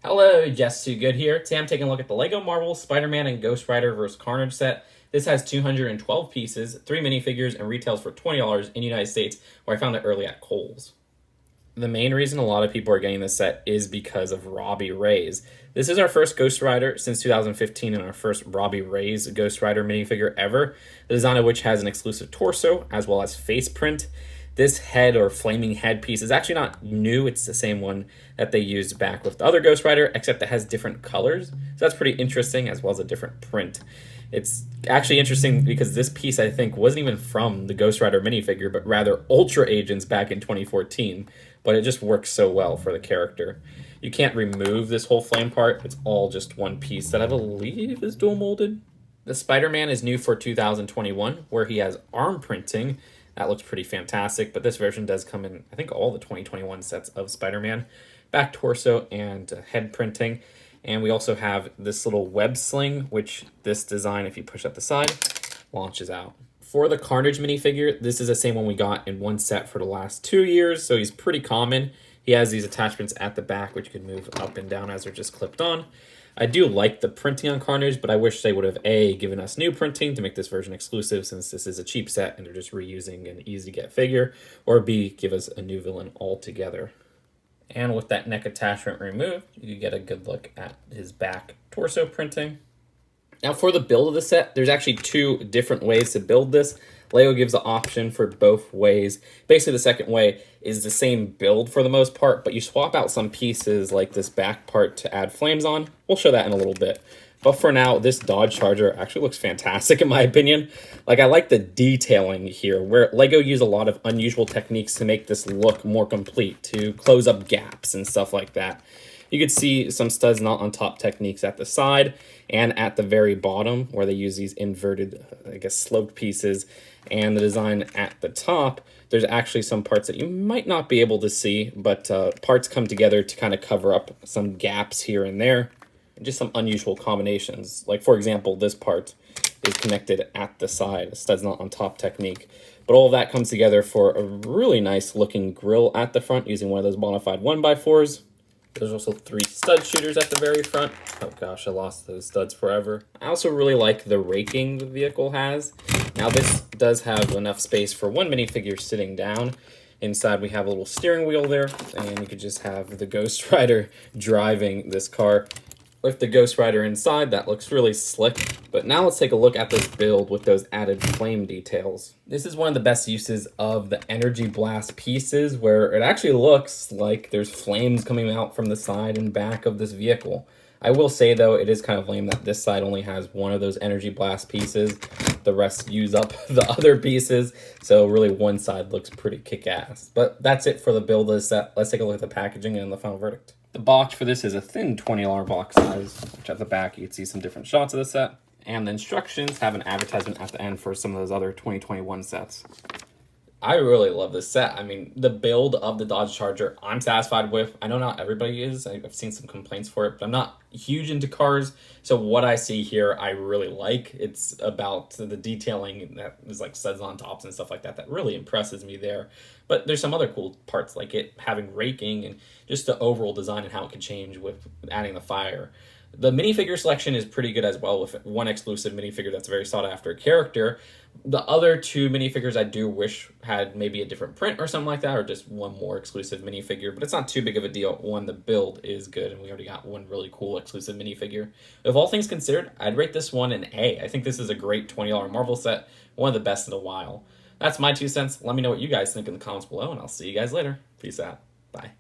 Hello, Jess Too Good here. Today I'm taking a look at the LEGO Marvel Spider-Man and Ghost Rider vs. Carnage set. This has 212 pieces, 3 minifigures, and retails for $20 in the United States, where I found it early at Kohl's. The main reason a lot of people are getting this set is because of Robbie Reyes. This is our first Ghost Rider since 2015 and our first Robbie Reyes Ghost Rider minifigure ever, the design of which has an exclusive torso as well as face print. This head or flaming head piece is actually not new. It's the same one that they used back with the other Ghost Rider, except it has different colors. So that's pretty interesting, as well as a different print. It's actually interesting because this piece, I think, wasn't even from the Ghost Rider minifigure, but rather Ultra Agents back in 2014. But it just works so well for the character. You can't remove this whole flame part. It's all just one piece that I believe is dual molded. The Spider-Man is new for 2021, where he has arm printing. That looks pretty fantastic, but this version does come in, I think, all the 2021 sets of Spider-Man. Back torso and head printing. And we also have this little web sling, which this design, if you push up the side, launches out. For the Carnage minifigure, this is the same one we got in one set for the last 2 years, so he's pretty common. He has these attachments at the back, which you can move up and down as they're just clipped on. I do like the printing on Carnage, but I wish they would have A, given us new printing to make this version exclusive since this is a cheap set and they're just reusing an easy-to-get figure, or B, give us a new villain altogether. And with that neck attachment removed, you get a good look at his back torso printing. Now for the build of the set, there's actually 2 different ways to build this. LEGO gives the option for both ways. Basically, the second way is the same build for the most part, but you swap out some pieces like this back part to add flames on. We'll show that in a little bit. But for now, this Dodge Charger actually looks fantastic in my opinion. Like, I like the detailing here, where LEGO used a lot of unusual techniques to make this look more complete, to close up gaps and stuff like that. You could see some studs not on top techniques at the side and at the very bottom where they use these inverted, I guess, sloped pieces. And the design at the top, there's actually some parts that you might not be able to see, but parts come together to kind of cover up some gaps here and there. And just some unusual combinations. Like, for example, this part is connected at the side, studs not on top technique. But all of that comes together for a really nice looking grill at the front using one of those modified 1x4s. There's also 3 stud shooters at the very front. Oh gosh, I lost those studs forever. I also really like the raking the vehicle has. Now this does have enough space for one minifigure sitting down. Inside we have a little steering wheel there, and you could just have the Ghost Rider driving this car. With the Ghost Rider inside, that looks really slick. But now let's take a look at this build with those added flame details. This is one of the best uses of the Energy Blast pieces, where it actually looks like there's flames coming out from the side and back of this vehicle. I will say, though, it is kind of lame that this side only has one of those Energy Blast pieces. The rest use up the other pieces, so really one side looks pretty kick-ass. But that's it for the build of this set. Let's take a look at the packaging and the final verdict. The box for this is a thin $20 box size, which at the back you can see some different shots of the set. And the instructions have an advertisement at the end for some of those other 2021 sets. I really love this set. I mean, the build of the Dodge Charger, I'm satisfied with. I know not everybody is. I've seen some complaints for it, but I'm not huge into cars. So what I see here, I really like. It's about the detailing that is like studs on tops and stuff like that. That really impresses me there. But there's some other cool parts, like it having raking and just the overall design and how it can change with adding the fire. The minifigure selection is pretty good as well, with one exclusive minifigure that's a very sought after character. The other 2 minifigures I do wish had maybe a different print or something like that, or just one more exclusive minifigure, but it's not too big of a deal. One, the build is good, and we already got one really cool exclusive minifigure. If all things considered, I'd rate this one an A. I think this is a great $20 Marvel set, one of the best in a while. That's my 2 cents. Let me know what you guys think in the comments below, and I'll see you guys later. Peace out. Bye.